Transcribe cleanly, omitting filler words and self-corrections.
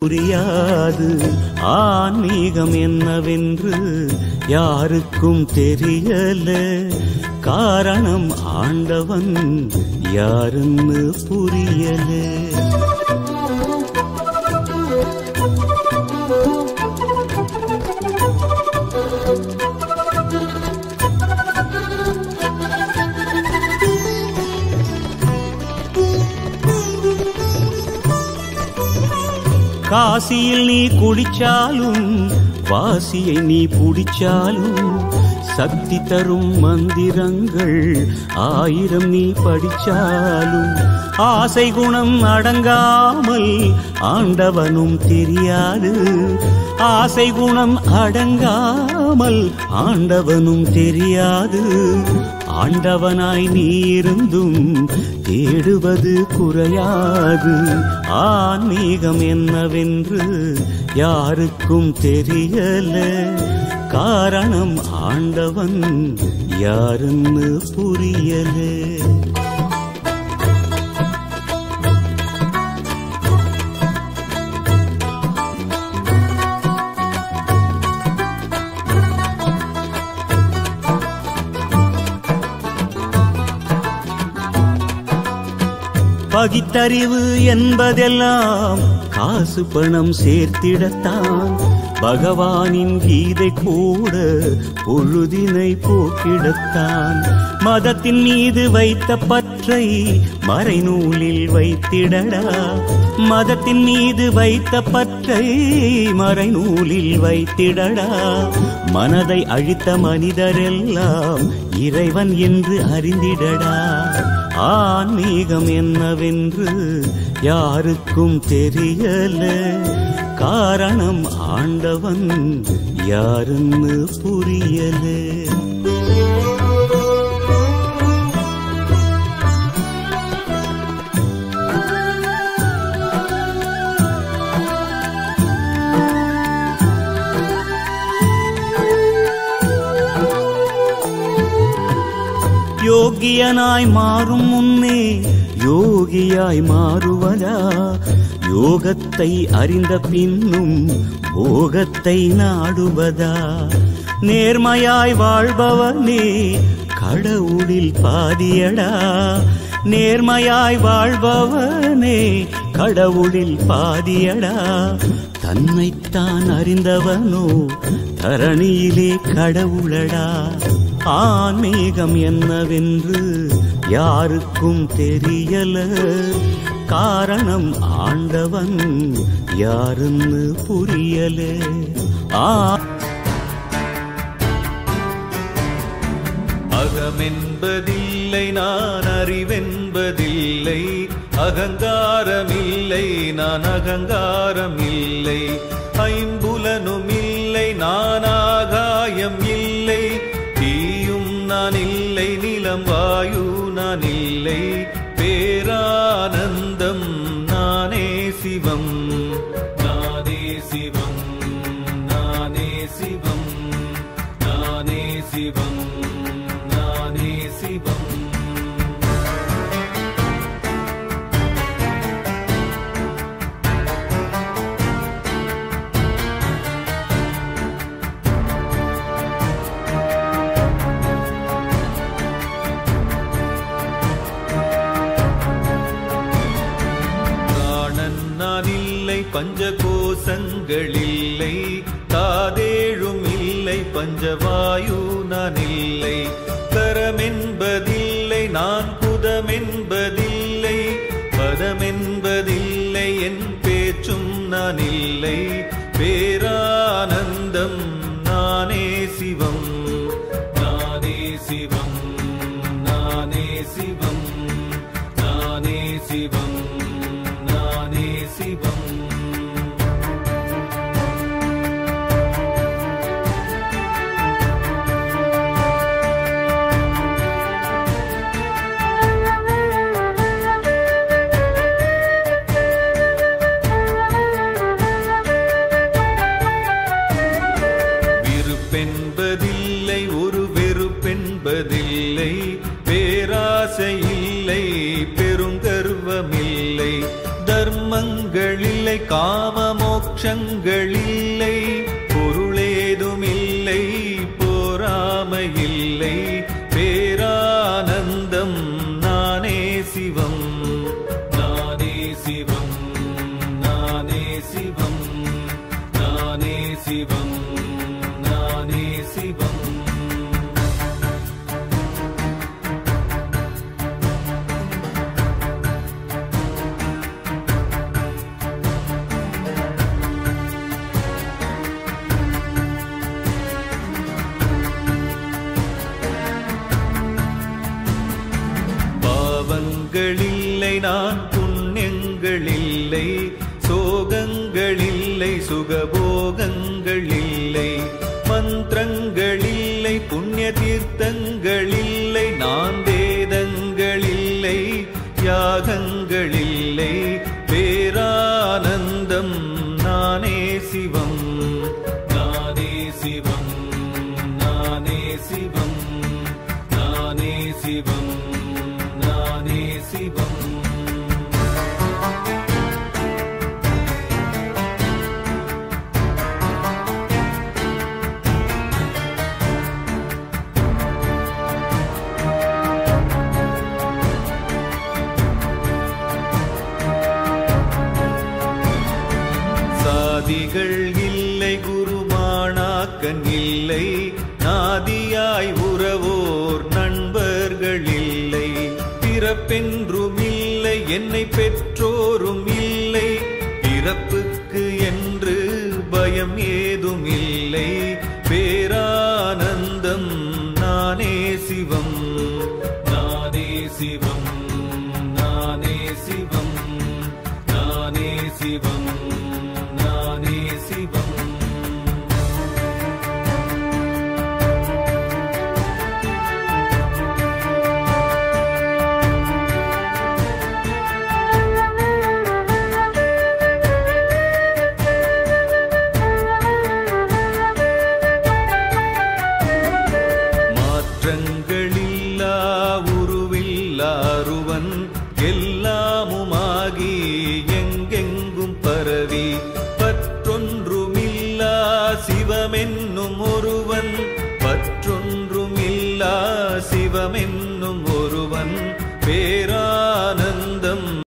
புரியாது. ஆன்மீகம் என்னவென்று யாருக்கும் தெரியல. காரணம் ஆண்டவன் யாருன்னு புரியல. காசியில் நீ குடிச்சாலும் வாசியை நீ புடிச்சாலும் சக்தி தரும் மந்திரங்கள் 1000 நீ படிச்சாலும் ஆசை குணம் அடங்காமல் ஆண்டவனும் தெரியாது. ஆசை குணம் அடங்காமல் ஆண்டவனும் தெரியாது. ஆண்டவனாய் நீ இருந்தும் தேடுவது குறையாது. ஆன்மீகம் என்னவென்று யாருக்கும் தெரியல. காரணம் ஆண்டவன் யாருன்னு புரியல. பகித்தறிவு என்பதெல்லாம் காசு பணம் சேர்த்திடத்தான். பகவானின் கீதை கூட பொழுதினை போக்கிடத்தான். மதத்தின் மீது வைத்த பற்றை மறைநூலில் வைத்திடடா. மதத்தின் மீது வைத்த பற்றை மறைநூலில் வைத்திடடா. மனதை அழித்த மனிதரெல்லாம் இறைவன் என்று அறிந்திடடா. ஆன்மீகம் என்னவென்று யாருக்கும் தெரியல. காரணம் ஆண்டவன் யாருன்னு புரியல. யோகியனாய் மாறும் முன்னே யோகியாய் மாறுவதா? யோகத்தை அறிந்த பின்னும் போகத்தை நாடுவதா? நேர்மையாய் வாழ்பவனே கடவுளில் பாதியடா. நேர்மையாய் வாழ்பவனே கடவுளில் பாதியடா. தன்னைத்தான் அறிந்தவனோ தரணியிலே கடவுளடா. ஆன்மீகம் என்னவென்று யாருக்கும் தெரியல. காரணம் ஆண்டவன் யாருன்னு புரியல. அகமென்பதில்லை நான் அறிவென்பதில்லை. அகங்காரமில்லை நான் அகங்காரம் இல்லை. ஐம்புலனும் இல்லை நான் ஆகாயம் இல்லை. தீயும் நான் இல்லை நிலம் வாயு நான் இல்லை. பேரானந்தம் நானே சிவம். நானே சிவம். நானே சிவம். நானே சிவம். நானே சிவம். பஞ்சகோசங்கள் இல்லை. தாதேழும் இல்லை. பஞ்சவாயு நான் இல்லை. கரமென்பதில்லை நான் புதமென்பதில்லை. பதமென்பதில்லை என் பேச்சும் நான் இல்லை. பேரானந்தம் நானே சிவம். நானே சிவம். நானே சிவம். நானே சிவம். நானே சிவம். மோட்சங்களில்லை, பொருளேதுமில்லை, போராமையில்லை, பேரானந்தம் நானே சிவம், நானே சிவம், நானே சிவம், நானே சிவம், நானே சிவம். பாவங்களில்லை, நான் புண்ணியங்களில்லை, சோகங்களில்லை, சுகபோகங்களில்லை, மந்திரங்களில்லை, புண்ணிய தீர்த்தங்களில்லை, நான் வேதங்களில்லை, யாகங்களில்லை, பேரானந்தம் நானே சிவம், நானே சிவம், நானே சிவம், நானே சிவம், நானே சிவம். சாதிகள் இல்லை, குருமானாக்கன் இல்லை, நாதியாய் உறவோர் நண்பர்கள் இல்லை, பிறப்பென்றும் இல்லை, என்னை பெற்றோரும் இல்லை, பிறப்புக்கு என்று பயம் ஏதும் இல்லை, பேரானந்தம் நானே சிவம், நானே சிவம், நானே சிவம், நானே சிவம், நானே சிவம்.